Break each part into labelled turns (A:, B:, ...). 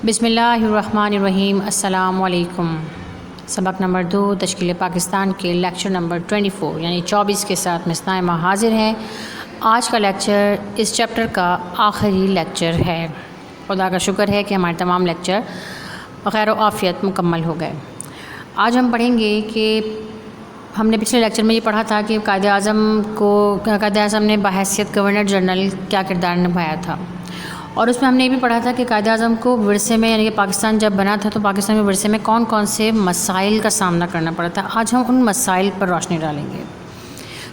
A: بسم اللہ الرحمن الرحیم۔ السلام علیکم۔ سبق نمبر 2 تشکیل پاکستان کے لیکچر نمبر 24 یعنی 24 کے ساتھ مس نائمہ حاضر ہیں۔ آج کا لیکچر اس چیپٹر کا آخری لیکچر ہے۔ خدا کا شکر ہے کہ ہمارے تمام لیکچر بخیر و عافیت مکمل ہو گئے۔ آج ہم پڑھیں گے کہ ہم نے پچھلے لیکچر میں یہ پڑھا تھا کہ قائد اعظم نے بحیثیت گورنر جنرل کیا کردار نبھایا تھا، اور اس میں ہم نے یہ بھی پڑھا تھا کہ قائد اعظم کو ورثے میں یعنی کہ پاکستان جب بنا تھا تو پاکستان میں ورثے میں کون کون سے مسائل کا سامنا کرنا پڑا تھا۔ آج ہم ان مسائل پر روشنی ڈالیں گے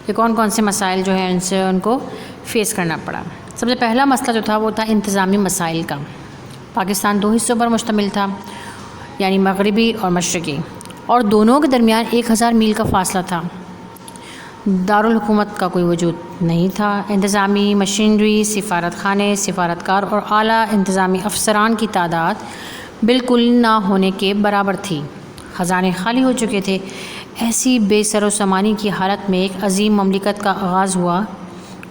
A: کہ کون کون سے مسائل جو ہیں ان کو فیس کرنا پڑا۔ سب سے پہلا مسئلہ جو تھا وہ تھا انتظامی مسائل کا۔ پاکستان 2 حصوں پر مشتمل تھا یعنی مغربی اور مشرقی، اور دونوں کے درمیان 1000 میل کا فاصلہ تھا۔ دارالحکومت کا کوئی وجود نہیں تھا۔ انتظامی مشینری، سفارت خانے، سفارتکار اور اعلیٰ انتظامی افسران کی تعداد بالکل نہ ہونے کے برابر تھی۔ خزانے خالی ہو چکے تھے۔ ایسی بے سر و سامانی کی حالت میں ایک عظیم مملکت کا آغاز ہوا،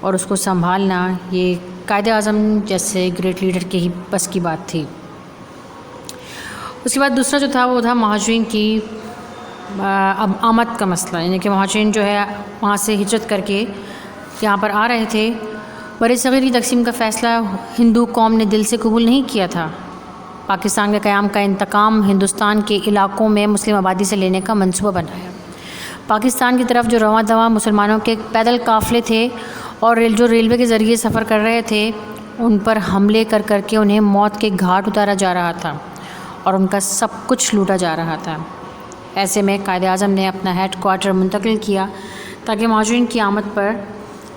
A: اور اس کو سنبھالنا یہ قائد اعظم جیسے گریٹ لیڈر کے ہی بس کی بات تھی۔ اس کے بعد دوسرا جو تھا وہ تھا مہاجرین کی آمد کا مسئلہ، یعنی کہ مہاجرین جو ہے وہاں سے ہجرت کر کے یہاں پر آ رہے تھے۔ بر صغیر کی تقسیم کا فیصلہ ہندو قوم نے دل سے قبول نہیں کیا تھا۔ پاکستان کے قیام کا انتقام ہندوستان کے علاقوں میں مسلم آبادی سے لینے کا منصوبہ بنایا۔ پاکستان کی طرف جو رواں دواں مسلمانوں کے پیدل قافلے تھے اور جو ریلوے کے ذریعے سفر کر رہے تھے، ان پر حملے کر کر کے انہیں موت کے گھاٹ اتارا جا رہا تھا اور ان کا سب کچھ لوٹا جا رہا تھا۔ ایسے میں قائد اعظم نے اپنا ہیڈ کوارٹر منتقل کیا تاکہ مہاجرین کی آمد پر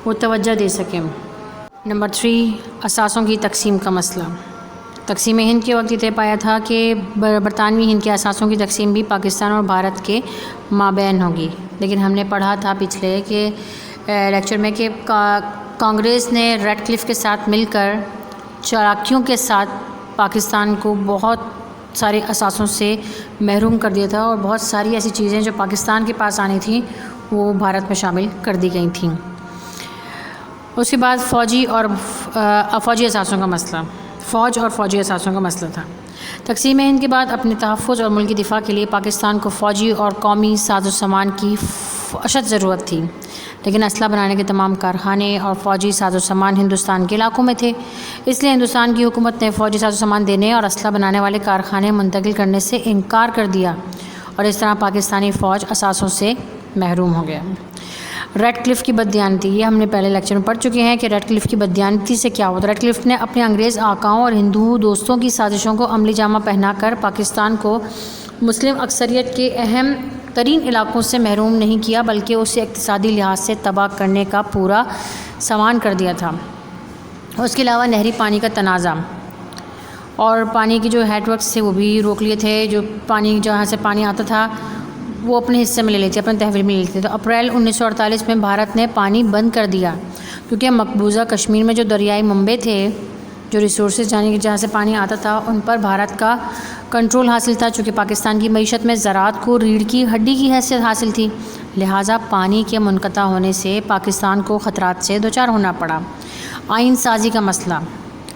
A: وہ توجہ دے سکیں۔ نمبر 3 اثاثوں کی تقسیم کا مسئلہ۔ تقسیم ہند کے وقت یہ طے پایا تھا کہ برطانوی ہند کے اثاثوں کی تقسیم بھی پاکستان اور بھارت کے مابین ہوگی، لیکن ہم نے پڑھا تھا پچھلے کہ لیکچر میں کہ کانگریس نے ریڈ کلف کے ساتھ مل کر چالاکیوں کے ساتھ پاکستان کو بہت سارے اثاثوں سے محروم کر دیا تھا، اور بہت ساری ایسی چیزیں جو پاکستان کے پاس آنی تھیں وہ بھارت میں شامل کر دی گئی تھیں۔ اس کے بعد فوجی اثاثوں کا مسئلہ، فوجی اثاثوں کا مسئلہ تھا۔ تقسیم ہند کے بعد اپنے تحفظ اور ملکی دفاع کے لیے پاکستان کو فوجی اور قومی ساز و سامان کی اشد ضرورت تھی، لیکن اسلحہ بنانے کے تمام کارخانے اور فوجی ساز و سامان ہندوستان کے علاقوں میں تھے۔ اس لیے ہندوستان کی حکومت نے فوجی ساز و سامان دینے اور اسلحہ بنانے والے کارخانے منتقل کرنے سے انکار کر دیا، اور اس طرح پاکستانی فوج اثاثوں سے محروم ہو گیا۔ ریڈ کلف کی بددیانتی، یہ ہم نے پہلے لیکچر میں پڑھ چکے ہیں کہ ریڈ کلف کی بددیانتی سے کیا ہوتا ہے۔ ریڈ کلف نے اپنے انگریز آقاؤں اور ہندو دوستوں کی سازشوں کو عملی جامہ پہنا کر پاکستان کو مسلم اکثریت کے اہم ترین علاقوں سے محروم نہیں کیا، بلکہ اسے اقتصادی لحاظ سے تباہ کرنے کا پورا سامان کر دیا تھا۔ اس کے علاوہ نہری پانی کا تنازع اور پانی کی جو ہیڈ ورکس تھے وہ بھی روک لیے تھے۔ جو پانی جہاں سے پانی آتا تھا وہ اپنے حصے میں لے لیتے، اپنے تحویل میں لے لیتے۔ تو اپریل 1948 میں بھارت نے پانی بند کر دیا، کیونکہ مقبوضہ کشمیر میں جو دریائے منبع تھے، جو ریسورسز جہاں سے پانی آتا تھا، ان پر بھارت کا کنٹرول حاصل تھا۔ چونکہ پاکستان کی معیشت میں زراعت کو ریڑھ کی ہڈی کی حیثیت حاصل تھی، لہٰذا پانی کے منقطع ہونے سے پاکستان کو خطرات سے دوچار ہونا پڑا۔ آئین سازی کا مسئلہ،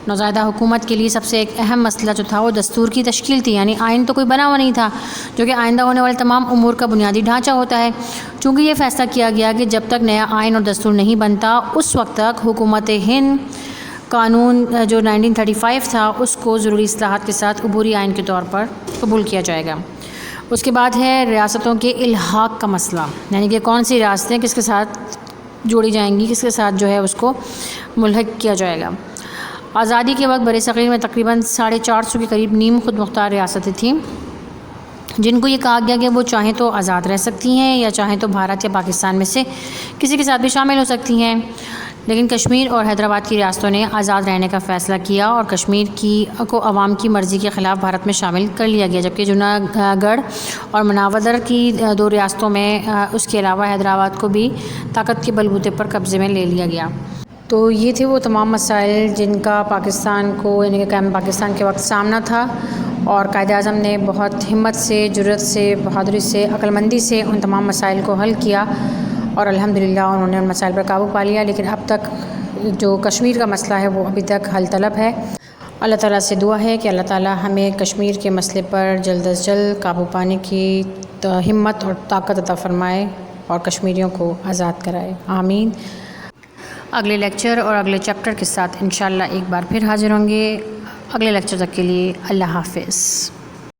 A: نوزائیدہ حکومت کے لیے سب سے ایک اہم مسئلہ جو تھا وہ دستور کی تشکیل تھی، یعنی آئین تو کوئی بنا ہوا نہیں تھا جو کہ آئندہ ہونے والے تمام امور کا بنیادی ڈھانچہ ہوتا ہے۔ چونکہ یہ فیصلہ کیا گیا کہ جب تک نیا آئین اور دستور نہیں بنتا اس وقت تک حکومت ہند قانون جو 1935 تھا اس کو ضروری اصلاحات کے ساتھ عبوری آئین کے طور پر قبول کیا جائے گا۔ اس کے بعد ہے ریاستوں کے الحاق کا مسئلہ، یعنی کہ کون سی ریاستیں کس کے ساتھ جوڑی جائیں گی، کس کے ساتھ جو ہے اس کو ملحق کیا جائے گا۔ آزادی کے وقت بر صغیر میں تقریباً 450 کے قریب نیم خود مختار ریاستیں تھیں، جن کو یہ کہا گیا کہ وہ چاہیں تو آزاد رہ سکتی ہیں یا چاہیں تو بھارت یا پاکستان میں سے کسی کے ساتھ بھی شامل ہو سکتی ہیں، لیکن کشمیر اور حیدرآباد کی ریاستوں نے آزاد رہنے کا فیصلہ کیا اور کشمیر کو عوام کی مرضی کے خلاف بھارت میں شامل کر لیا گیا، جبکہ جوناگڑھ اور مناودر کی 2 ریاستوں میں اس کے علاوہ حیدرآباد کو بھی طاقت کے بلبوتے پر قبضے میں لے لیا گیا۔ تو یہ تھے وہ تمام مسائل جن کا پاکستان کو یعنی کہ قیام پاکستان کے وقت سامنا تھا، اور قائد اعظم نے بہت ہمت سے، جرأت سے، بہادری سے، عقل مندی سے ان تمام مسائل کو حل کیا، اور الحمدللہ انہوں نے ان مسائل پر قابو پا لیا۔ لیکن اب تک جو کشمیر کا مسئلہ ہے وہ ابھی تک حل طلب ہے۔ اللہ تعالیٰ سے دعا ہے کہ اللہ تعالیٰ ہمیں کشمیر کے مسئلے پر جلد از جلد قابو پانے کی ہمت اور طاقت عطا فرمائے اور کشمیریوں کو آزاد کرائے، آمین۔ اگلے لیکچر اور اگلے چیپٹر کے ساتھ انشاءاللہ ایک بار پھر حاضر ہوں گے۔ اگلے لیکچر تک کے لیے اللہ حافظ۔